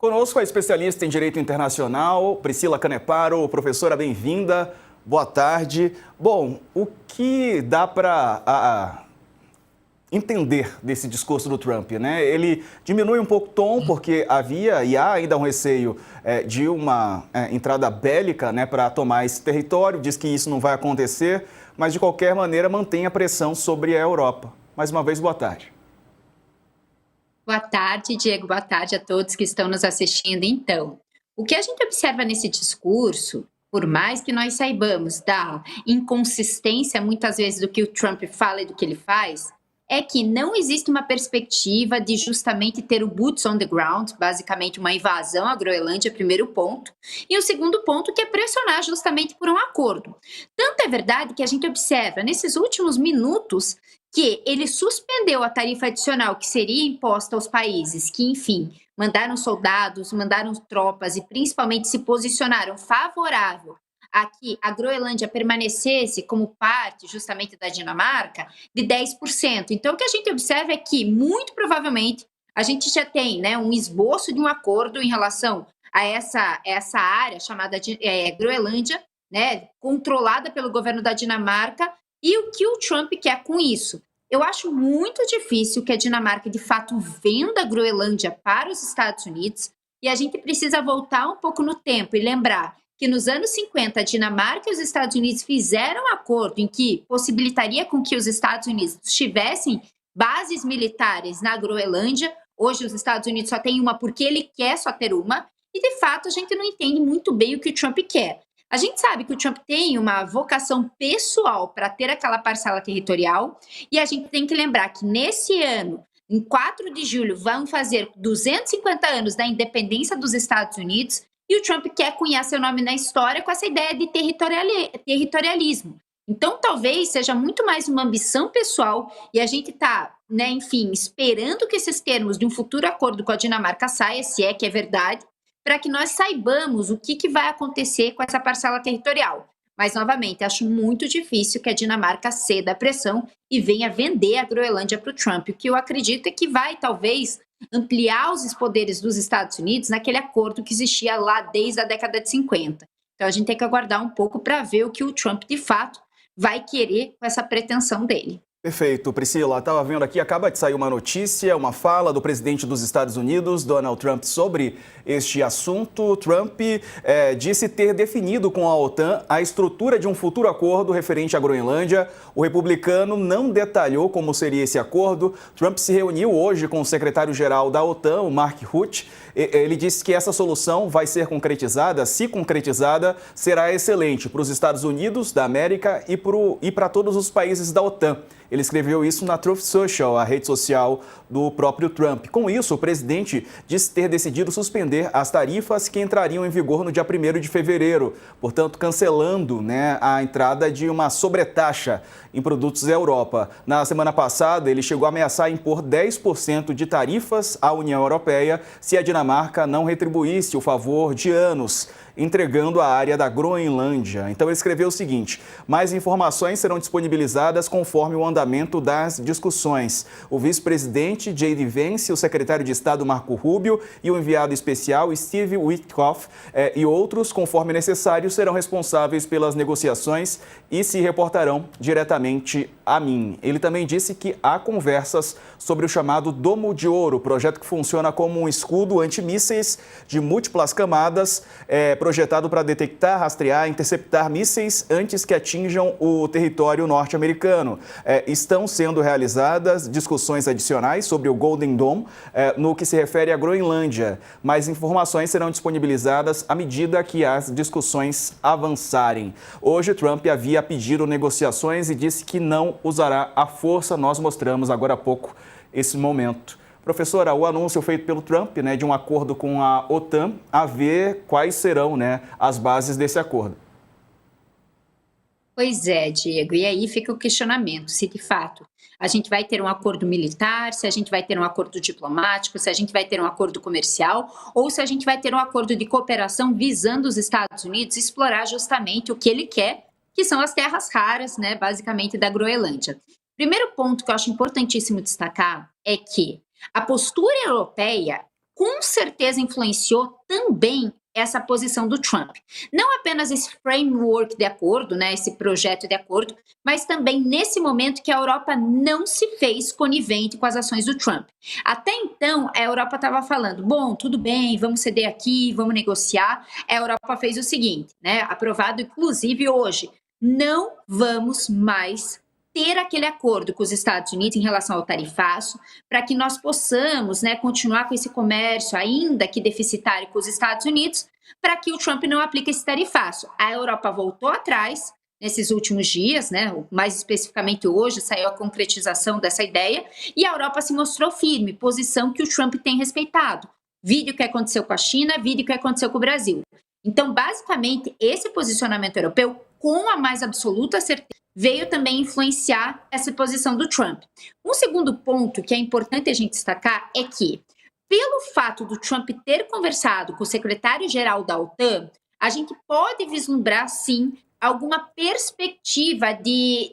Conosco a especialista em Direito Internacional, Priscila Caneparo. Professora, bem-vinda. Boa tarde. Bom, o que dá para entender desse discurso do Trump, né? Ele diminui um pouco o tom, porque havia e há ainda um receio de uma entrada bélica, né, para tomar esse território. Diz que isso não vai acontecer, mas de qualquer maneira mantém a pressão sobre a Europa. Mais uma vez, boa tarde. Boa tarde, Diego. Boa tarde a todos que estão nos assistindo. Então, o que a gente observa nesse discurso, por mais que nós saibamos da inconsistência muitas vezes do que o Trump fala e do que ele faz, é que não existe uma perspectiva de justamente ter o boots on the ground, basicamente uma invasão à Groenlândia, primeiro ponto, e o segundo ponto que é pressionar justamente por um acordo. Tanto é verdade que a gente observa nesses últimos minutos que ele suspendeu a tarifa adicional que seria imposta aos países que, enfim, mandaram soldados, mandaram tropas e principalmente se posicionaram favorável a que a Groenlândia permanecesse como parte justamente da Dinamarca, de 10%. Então, o que a gente observa é que, muito provavelmente, a gente já tem, né, um esboço de um acordo em relação a essa área chamada de Groenlândia, né, controlada pelo governo da Dinamarca, e o que o Trump quer com isso. Eu acho muito difícil que a Dinamarca, de fato, venda a Groenlândia para os Estados Unidos, e a gente precisa voltar um pouco no tempo e lembrar que nos anos 50 a Dinamarca e os Estados Unidos fizeram um acordo em que possibilitaria com que os Estados Unidos tivessem bases militares na Groenlândia. Hoje os Estados Unidos só tem uma porque ele quer só ter uma, e de fato a gente não entende muito bem o que o Trump quer. A gente sabe que o Trump tem uma vocação pessoal para ter aquela parcela territorial, e a gente tem que lembrar que nesse ano, em 4 de julho, vão fazer 250 anos da independência dos Estados Unidos, e o Trump quer cunhar seu nome na história com essa ideia de territorialismo. Então, talvez seja muito mais uma ambição pessoal, e a gente está, né, enfim, esperando que esses termos de um futuro acordo com a Dinamarca saia, se é que é verdade, para que nós saibamos o que vai acontecer com essa parcela territorial. Mas, novamente, acho muito difícil que a Dinamarca ceda à pressão e venha vender a Groenlândia para o Trump. O que eu acredito é que vai, talvez, ampliar os poderes dos Estados Unidos naquele acordo que existia lá desde a década de 50. Então, a gente tem que aguardar um pouco para ver o que o Trump, de fato, vai querer com essa pretensão dele. Perfeito, Priscila. Estava vendo aqui, acaba de sair uma notícia, uma fala do presidente dos Estados Unidos, Donald Trump, sobre este assunto. Trump disse ter definido com a OTAN a estrutura de um futuro acordo referente à Groenlândia. O republicano não detalhou como seria esse acordo. Trump se reuniu hoje com o secretário-geral da OTAN, o Mark Rutte. Ele disse que essa solução vai ser concretizada, se concretizada, será excelente para os Estados Unidos da América e para todos os países da OTAN. Ele escreveu isso na Truth Social, a rede social do próprio Trump. Com isso, o presidente disse ter decidido suspender as tarifas que entrariam em vigor no dia 1º de fevereiro, portanto, cancelando, né, a entrada de uma sobretaxa em produtos da Europa. Na semana passada, ele chegou a ameaçar impor 10% de tarifas à União Europeia se a Dinamarca não retribuísse o favor de anos entregando a área da Groenlândia. Então ele escreveu o seguinte: mais informações serão disponibilizadas conforme o andamento das discussões. O vice-presidente J.D. Vance, o secretário de Estado Marco Rubio e o enviado especial Steve Witkoff e outros, conforme necessário, serão responsáveis pelas negociações e se reportarão diretamente a mim. Ele também disse que há conversas sobre o chamado Domo de Ouro, projeto que funciona como um escudo antimísseis de múltiplas camadas, projetado para detectar, rastrear, interceptar mísseis antes que atinjam o território norte-americano. Estão sendo realizadas discussões adicionais sobre o Golden Dome no que se refere à Groenlândia. Mais informações serão disponibilizadas à medida que as discussões avançarem. Hoje, Trump havia pedido negociações e disse que não usará a força. Nós mostramos agora há pouco esse momento. Professora, o anúncio feito pelo Trump, né, de um acordo com a OTAN, a ver quais serão, né, as bases desse acordo. Pois é, Diego, e aí fica o questionamento, se de fato a gente vai ter um acordo militar, se a gente vai ter um acordo diplomático, se a gente vai ter um acordo comercial, ou se a gente vai ter um acordo de cooperação visando os Estados Unidos explorar justamente o que ele quer, que são as terras raras, né, basicamente da Groenlândia. Primeiro ponto que eu acho importantíssimo destacar é que a postura europeia com certeza influenciou também essa posição do Trump. Não apenas esse framework de acordo, né, esse projeto de acordo, mas também nesse momento que a Europa não se fez conivente com as ações do Trump. Até então, a Europa estava falando, bom, tudo bem, vamos ceder aqui, vamos negociar. A Europa fez o seguinte, né, aprovado inclusive hoje, não vamos mais ter aquele acordo com os Estados Unidos em relação ao tarifaço, para que nós possamos, né, continuar com esse comércio, ainda que deficitário, com os Estados Unidos, para que o Trump não aplique esse tarifaço. A Europa voltou atrás nesses últimos dias, né, mais especificamente hoje, saiu a concretização dessa ideia, e a Europa se mostrou firme, posição que o Trump tem respeitado. Vídeo que aconteceu com a China, vídeo que aconteceu com o Brasil. Então, basicamente, esse posicionamento europeu, com a mais absoluta certeza, veio também influenciar essa posição do Trump. Um segundo ponto que é importante a gente destacar é que, pelo fato do Trump ter conversado com o secretário-geral da OTAN, a gente pode vislumbrar, sim, alguma perspectiva de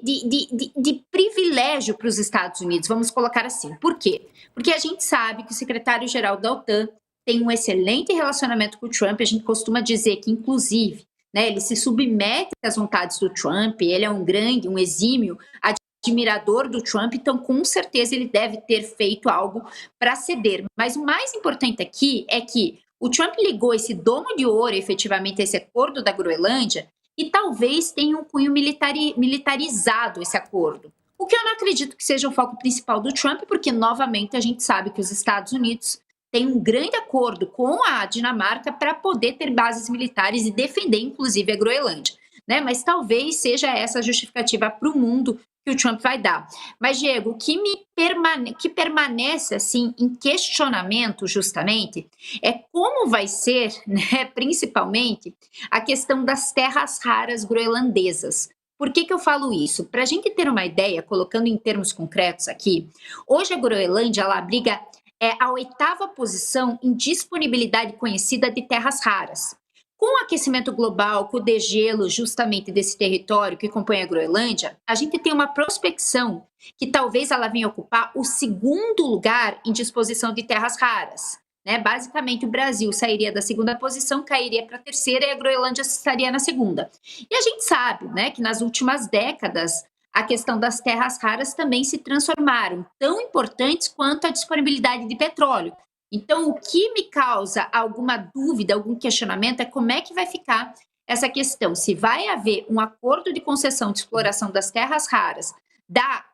privilégio para os Estados Unidos, vamos colocar assim. Por quê? Porque a gente sabe que o secretário-geral da OTAN tem um excelente relacionamento com o Trump, a gente costuma dizer que, inclusive, né, ele se submete às vontades do Trump, ele é um exímio admirador do Trump, então com certeza ele deve ter feito algo para ceder. Mas o mais importante aqui é que o Trump ligou esse domo de ouro, efetivamente, esse acordo da Groenlândia, e talvez tenha um cunho militarizado esse acordo. O que eu não acredito que seja o foco principal do Trump, porque, novamente, a gente sabe que os Estados Unidos tem um grande acordo com a Dinamarca para poder ter bases militares e defender, inclusive, a Groenlândia, né? Mas talvez seja essa a justificativa para o mundo que o Trump vai dar. Mas, Diego, o que permanece assim em questionamento, justamente, é como vai ser, né, principalmente, a questão das terras raras groenlandesas. Por que eu falo isso? Para a gente ter uma ideia, colocando em termos concretos aqui, hoje a Groenlândia ela abriga a 8ª posição em disponibilidade conhecida de terras raras. Com o aquecimento global, com o degelo justamente desse território que compõe a Groenlândia, a gente tem uma prospecção que talvez ela venha ocupar o 2º lugar em disposição de terras raras. Né? Basicamente, o Brasil sairia da 2ª posição, cairia para a 3ª e a Groenlândia estaria na 2ª. E a gente sabe, né, que nas últimas décadas a questão das terras raras também se transformaram, tão importantes quanto a disponibilidade de petróleo. Então, o que me causa alguma dúvida, algum questionamento, é como é que vai ficar essa questão. Se vai haver um acordo de concessão de exploração das terras raras da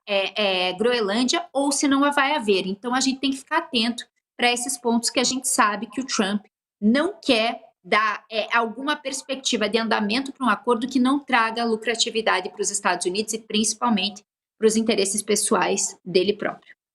Groenlândia ou se não vai haver. Então, a gente tem que ficar atento para esses pontos que a gente sabe que o Trump não quer dar alguma perspectiva de andamento para um acordo que não traga lucratividade para os Estados Unidos e principalmente para os interesses pessoais dele próprio.